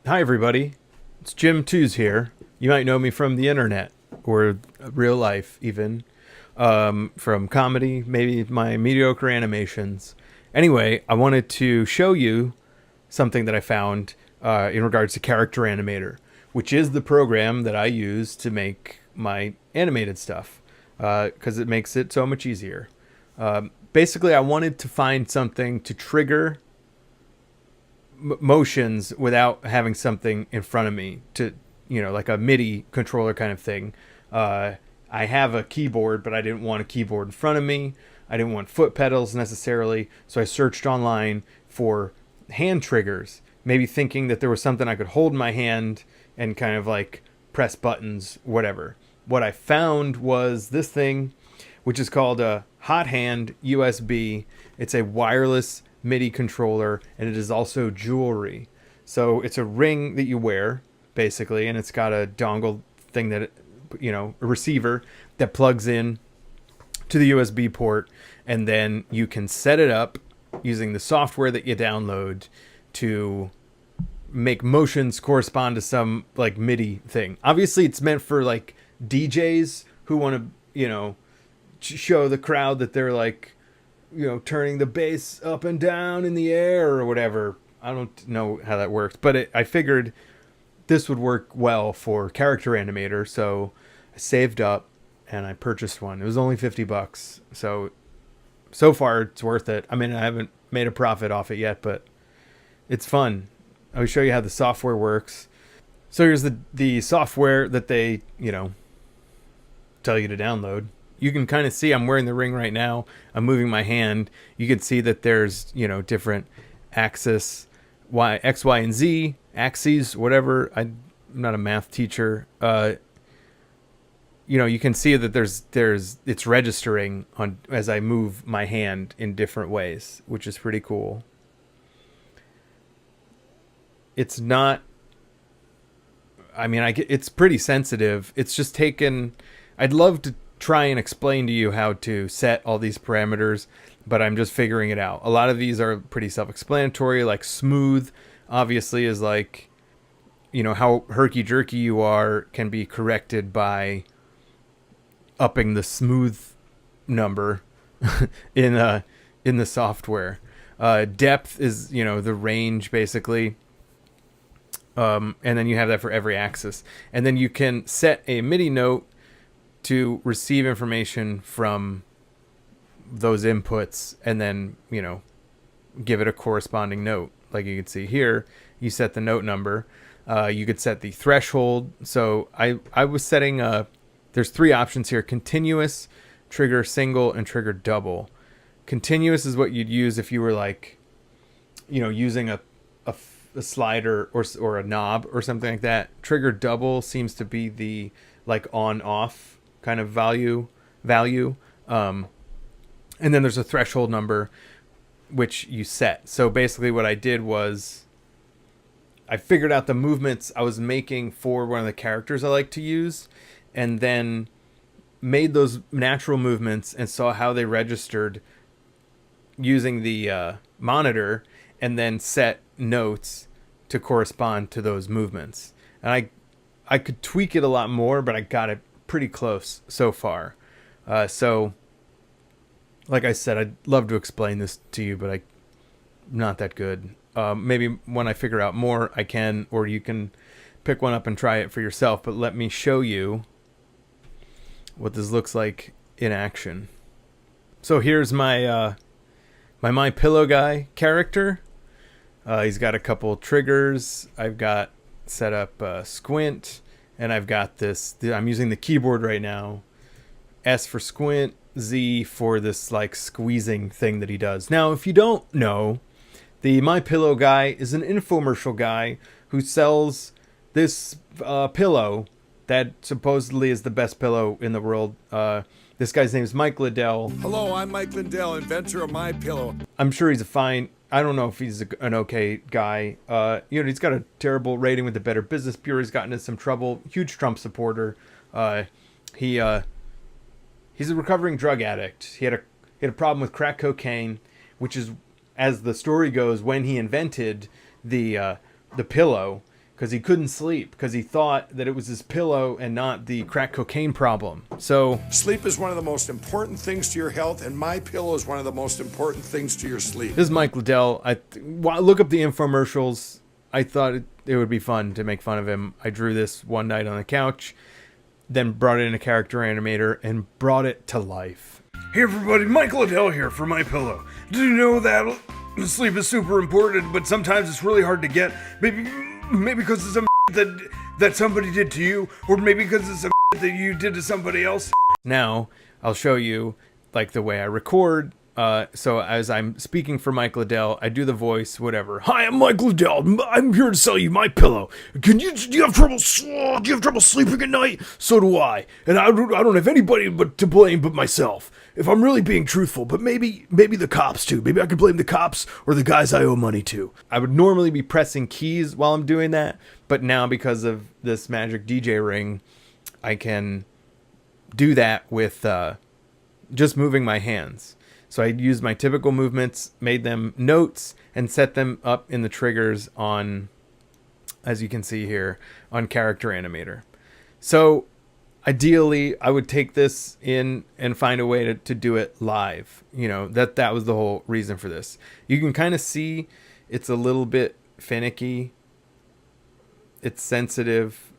Hi, everybody. It's Jim Twos here. You might know me from the internet or real life, even from comedy, maybe my mediocre animations. Anyway, I wanted to show you something that I found in regards to Character Animator, which is the program that I use to make my animated stuff because it makes it so much easier. Basically, I wanted to find something to trigger motions without having something in front of me to, like a MIDI controller kind of thing. I have a keyboard, but I didn't want a keyboard in front of me. I didn't want foot pedals necessarily. So I searched online for hand triggers, maybe thinking that there was something I could hold in my hand and kind of like press buttons, whatever. What I found was this thing, which is called a Hot Hand USB. It's a wireless MIDI controller, and it is also jewelry. So it's a ring that you wear, basically, and it's got a dongle thing that, a receiver that plugs in to the USB port, and then you can set it up using the software that you download to make motions correspond to some like MIDI thing. Obviously, it's meant for like DJs who want to, show the crowd that they're like, turning the bass up and down in the air or whatever. I don't know how that works, but I figured this would work well for Character Animator, so I saved up and I purchased one. It was only $50, so far it's worth it. I mean, I haven't made a profit off it yet, but it's fun. I'll show you how the software works. So here's the software that they, tell you to download. You can kind of see I'm wearing the ring right now. I'm moving my hand. You can see that there's, different axis, X, Y, and Z, axes, whatever. I'm not a math teacher. You can see that it's registering on as I move my hand in different ways, which is pretty cool. It's not, it's pretty sensitive. It's just taken, I'd love to try and explain to you how to set all these parameters, but I'm just figuring it out. A lot of these are pretty self-explanatory, like smooth obviously is like, how herky-jerky you are can be corrected by upping the smooth number in the software. Depth is, the range basically. And then you have that for every axis. And then you can set a MIDI note to receive information from those inputs and then, give it a corresponding note. Like you can see here, you set the note number. You could set the threshold. So I was setting, there's three options here: continuous, trigger single, and trigger double. Continuous is what you'd use if you were like, using a slider or a knob or something like that. Trigger double seems to be the like on off kind of value. And then there's a threshold number which you set. So basically what I did was I figured out the movements I was making for one of the characters I like to use, and then made those natural movements and saw how they registered using the monitor, and then set notes to correspond to those movements. And I could tweak it a lot more, but I got it pretty close so far. So like I said, I'd love to explain this to you, but I'm not that good. Maybe when I figure out more, I can, or you can pick one up and try it for yourself. But let me show you what this looks like in action. So here's my My Pillow guy character. He's got a couple triggers. I've got set up squint, and I've got this. I'm using the keyboard right now. S for squint, Z for this like squeezing thing that he does. Now, if you don't know, the My Pillow guy is an infomercial guy who sells this pillow that supposedly is the best pillow in the world. This guy's name is Mike Liddell. Hello, I'm Mike Lindell, inventor of My Pillow. I'm sure he's a fine. I don't know if he's an okay guy. He's got a terrible rating with the Better Business Bureau. He's gotten into some trouble. Huge Trump supporter. He's a recovering drug addict. He had a problem with crack cocaine, which is, as the story goes, when he invented the pillow, because he couldn't sleep because he thought that it was his pillow and not the crack cocaine problem. So Sleep is one of the most important things to your health, and My Pillow is one of the most important things to your sleep. this is Mike Liddell. Look up the infomercials. I thought it would be fun to make fun of him. I drew this one night on the couch, then brought it in a Character Animator and brought it to life. Hey everybody, Mike Liddell here for My Pillow. Did you know that sleep is super important, but sometimes it's really hard to get? Maybe because it's some that somebody did to you, or maybe because it's some that you did to somebody else. Now, I'll show you like the way I record. So as I'm speaking for Mike Liddell, I do the voice, whatever. Hi, I'm Mike Liddell. I'm here to sell you my pillow. Do you have trouble sleeping at night? So do I. And I don't have anybody to blame but myself. If I'm really being truthful, but maybe the cops too. Maybe I could blame the cops or the guys I owe money to. I would normally be pressing keys while I'm doing that, but now because of this magic DJ ring, I can do that with just moving my hands. So I used my typical movements, made them notes, and set them up in the triggers on, as you can see here, on Character Animator. So ideally, I would take this in and find a way to do it live. You know, that was the whole reason for this. You can kind of see it's a little bit finicky. It's sensitive,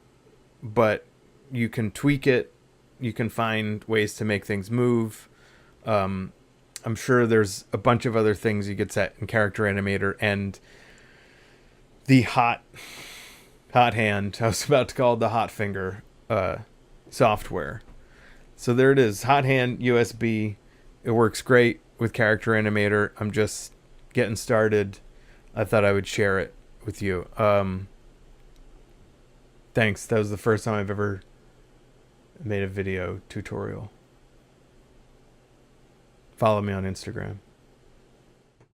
but you can tweak it. You can find ways to make things move. I'm sure there's a bunch of other things you could set in Character Animator, and the hot hand, I was about to call it the hot finger software. So there it is, hot hand USB. It works great with Character Animator. I'm just getting started. I thought I would share it with you. Thanks. That was the first time I've ever made a video tutorial. Follow me on Instagram.